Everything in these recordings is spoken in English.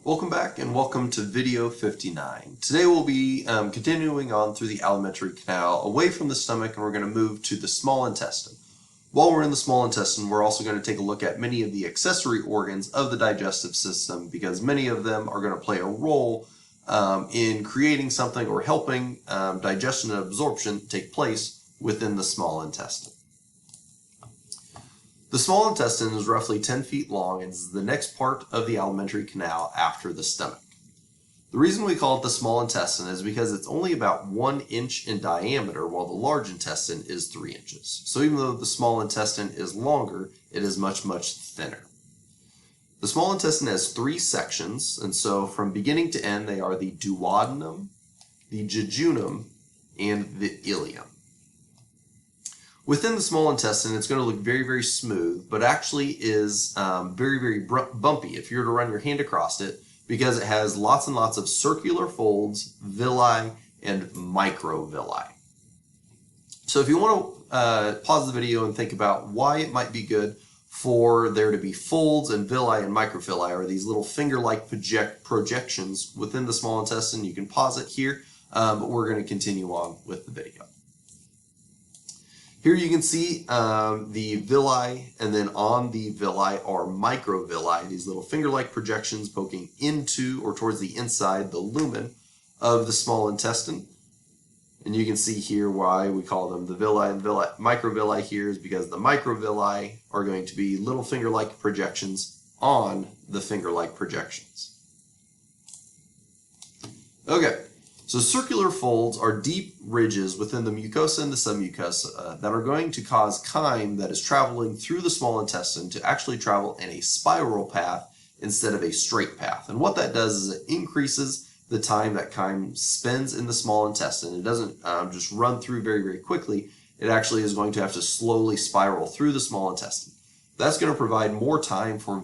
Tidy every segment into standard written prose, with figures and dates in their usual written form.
Welcome back and welcome to video 59. Today we'll be continuing on through the alimentary canal away from the stomach, and we're going to move to the small intestine. While we're in the small intestine, we're also going to take a look at many of the accessory organs of the digestive system, because many of them are going to play a role in creating something or helping digestion and absorption take place within the small intestine. The small intestine is roughly 10 feet long and is the next part of the alimentary canal after the stomach. The reason we call it the small intestine is because it's only about 1 inch in diameter, while the large intestine is 3 inches. So even though the small intestine is longer, it is much, much thinner. The small intestine has 3 sections, and so from beginning to end they are the duodenum, the jejunum, and the ileum. Within the small intestine, it's going to look very, very smooth, but actually is very, very bumpy if you were to run your hand across it, because it has lots and lots of circular folds, villi, and microvilli. So if you want to pause the video and think about why it might be good for there to be folds and villi and microvilli, or these little finger-like projections within the small intestine, you can pause it here, but we're going to continue on with the video. Here you can see the villi, and then on the villi are microvilli, these little finger-like projections poking into or towards the inside, the lumen of the small intestine. And you can see here why we call them the villi and microvilli here is because the microvilli are going to be little finger-like projections on the finger-like projections. Okay. So circular folds are deep ridges within the mucosa and the submucosa that are going to cause chyme that is traveling through the small intestine to actually travel in a spiral path instead of a straight path. And what that does is it increases the time that chyme spends in the small intestine. It doesn't just run through very, very quickly. It actually is going to have to slowly spiral through the small intestine. That's going to provide more time for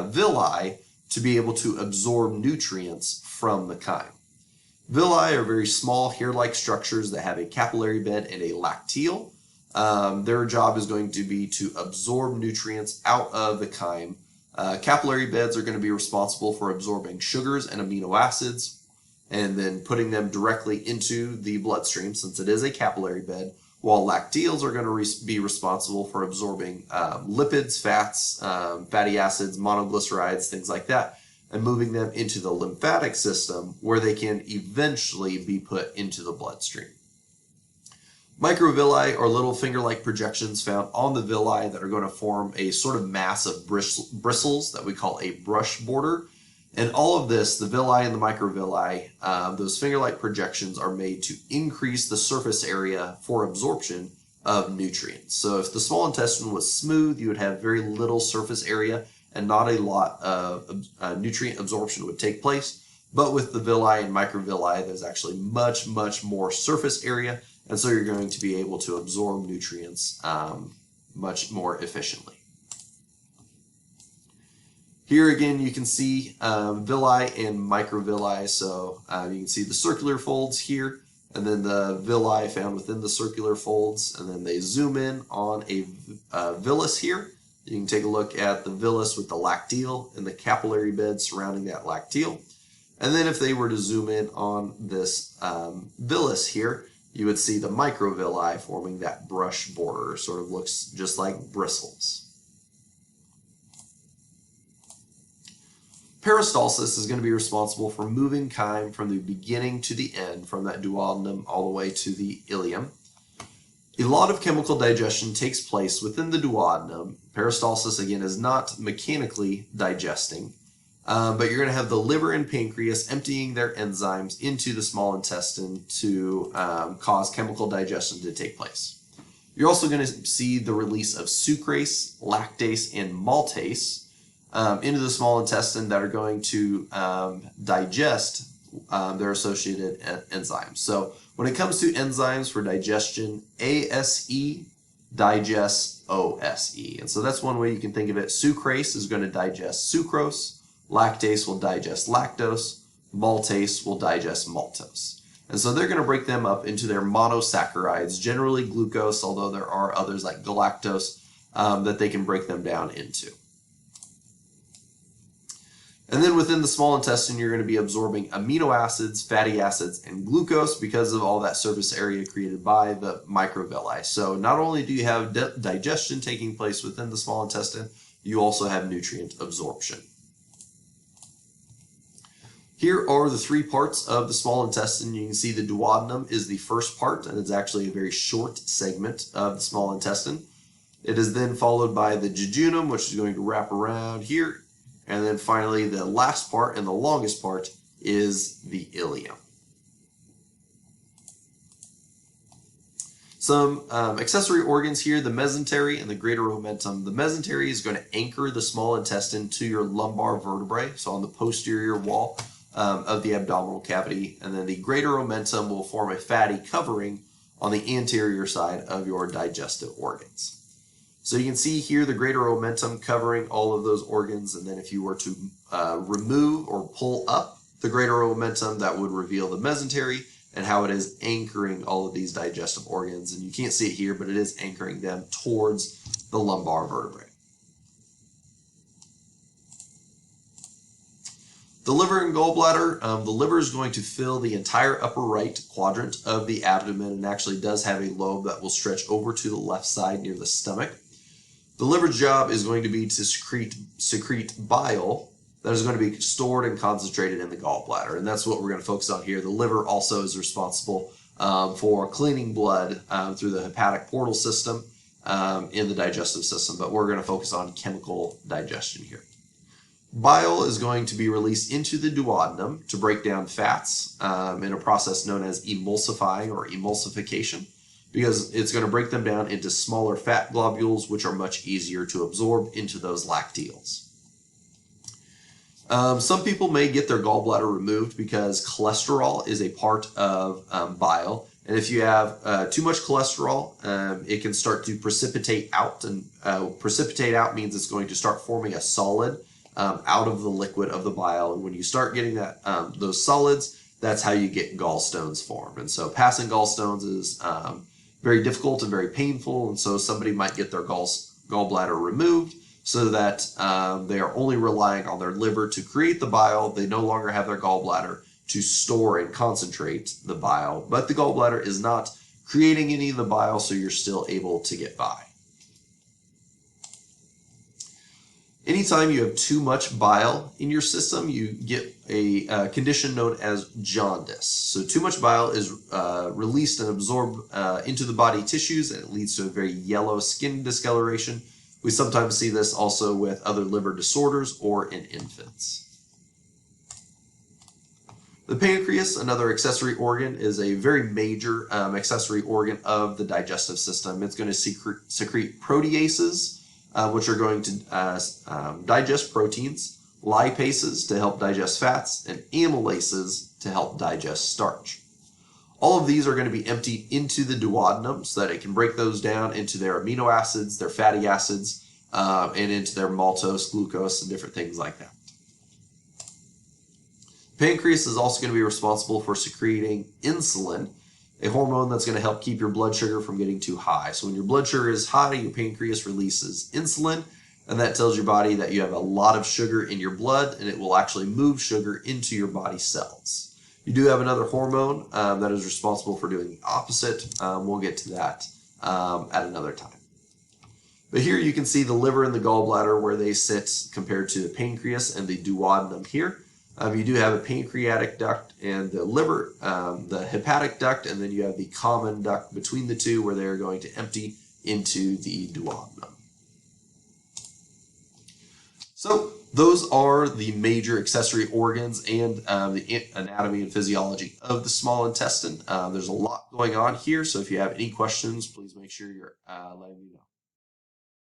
villi to be able to absorb nutrients from the chyme. Villi are very small hair-like structures that have a capillary bed and a lacteal. Their job is going to be to absorb nutrients out of the chyme. Capillary beds are going to be responsible for absorbing sugars and amino acids and then putting them directly into the bloodstream, since it is a capillary bed, while lacteals are going to be responsible for absorbing lipids, fats, fatty acids, monoglycerides, things like that, and moving them into the lymphatic system where they can eventually be put into the bloodstream. Microvilli are little finger-like projections found on the villi that are going to form a sort of mass of bristles that we call a brush border. And all of this, the villi and the microvilli, those finger-like projections are made to increase the surface area for absorption of nutrients. So if the small intestine was smooth, you would have very little surface area and not a lot of nutrient absorption would take place. But with the villi and microvilli, there's actually much, much more surface area, and so you're going to be able to absorb nutrients much more efficiently. Here again, you can see villi and microvilli. So you can see the circular folds here, and then the villi found within the circular folds, and then they zoom in on a villus here. You can take a look at the villus with the lacteal and the capillary bed surrounding that lacteal. And then if they were to zoom in on this villus here, you would see the microvilli forming that brush border. Sort of looks just like bristles. Peristalsis is going to be responsible for moving chyme from the beginning to the end, from that duodenum all the way to the ileum. A lot of chemical digestion takes place within the duodenum. Peristalsis, again, is not mechanically digesting, but you're going to have the liver and pancreas emptying their enzymes into the small intestine to cause chemical digestion to take place. You're also going to see the release of sucrase, lactase, and maltase into the small intestine that are going to digest their associated enzymes. So when it comes to enzymes for digestion, ASE digests OSE. And so that's one way you can think of it. Sucrase is going to digest sucrose, lactase will digest lactose, maltase will digest maltose. And so they're going to break them up into their monosaccharides, generally glucose, although there are others like galactose that they can break them down into. And then within the small intestine, you're going to be absorbing amino acids, fatty acids, and glucose because of all that surface area created by the microvilli. So not only do you have digestion taking place within the small intestine, you also have nutrient absorption. Here are the three parts of the small intestine. You can see the duodenum is the first part, and it's actually a very short segment of the small intestine. It is then followed by the jejunum, which is going to wrap around here. And then finally, the last part and the longest part is the ileum. Some accessory organs here, the mesentery and the greater omentum. The mesentery is going to anchor the small intestine to your lumbar vertebrae, so on the posterior wall of the abdominal cavity. And then the greater omentum will form a fatty covering on the anterior side of your digestive organs. So you can see here the greater omentum covering all of those organs, and then if you were to remove or pull up the greater omentum, that would reveal the mesentery and how it is anchoring all of these digestive organs. And you can't see it here, but it is anchoring them towards the lumbar vertebrae. The liver and gallbladder, the liver is going to fill the entire upper right quadrant of the abdomen and actually does have a lobe that will stretch over to the left side near the stomach. The liver's job is going to be to secrete bile that is going to be stored and concentrated in the gallbladder, and that's what we're going to focus on here. The liver also is responsible for cleaning blood through the hepatic portal system in the digestive system, but we're going to focus on chemical digestion here. Bile is going to be released into the duodenum to break down fats in a process known as emulsifying or emulsification, because it's going to break them down into smaller fat globules, which are much easier to absorb into those lacteals. Some people may get their gallbladder removed because cholesterol is a part of bile. And if you have too much cholesterol, it can start to precipitate out. And precipitate out means it's going to start forming a solid out of the liquid of the bile. And when you start getting that those solids, that's how you get gallstones formed. And so passing gallstones is very difficult and very painful. And so somebody might get their gallbladder removed so that they are only relying on their liver to create the bile. They no longer have their gallbladder to store and concentrate the bile, but the gallbladder is not creating any of the bile, so you're still able to get by. Anytime you have too much bile in your system, you get a condition known as jaundice. So too much bile is released and absorbed into the body tissues, and it leads to a very yellow skin discoloration. We sometimes see this also with other liver disorders or in infants. The pancreas, another accessory organ, is a very major accessory organ of the digestive system. It's going to secrete proteases, which are going to digest proteins, lipases to help digest fats, and amylases to help digest starch. All of these are going to be emptied into the duodenum so that it can break those down into their amino acids, their fatty acids, and into their maltose, glucose, and different things like that. Pancreas is also going to be responsible for secreting insulin, a hormone that's going to help keep your blood sugar from getting too high. So when your blood sugar is high, your pancreas releases insulin, and that tells your body that you have a lot of sugar in your blood, and it will actually move sugar into your body cells. You do have another hormone that is responsible for doing the opposite. We'll get to that at another time. But here you can see the liver and the gallbladder where they sit compared to the pancreas and the duodenum here. You do have a pancreatic duct and the liver, the hepatic duct, and then you have the common duct between the two where they're going to empty into the duodenum. So those are the major accessory organs and the anatomy and physiology of the small intestine. There's a lot going on here, so if you have any questions, please make sure you're letting me know.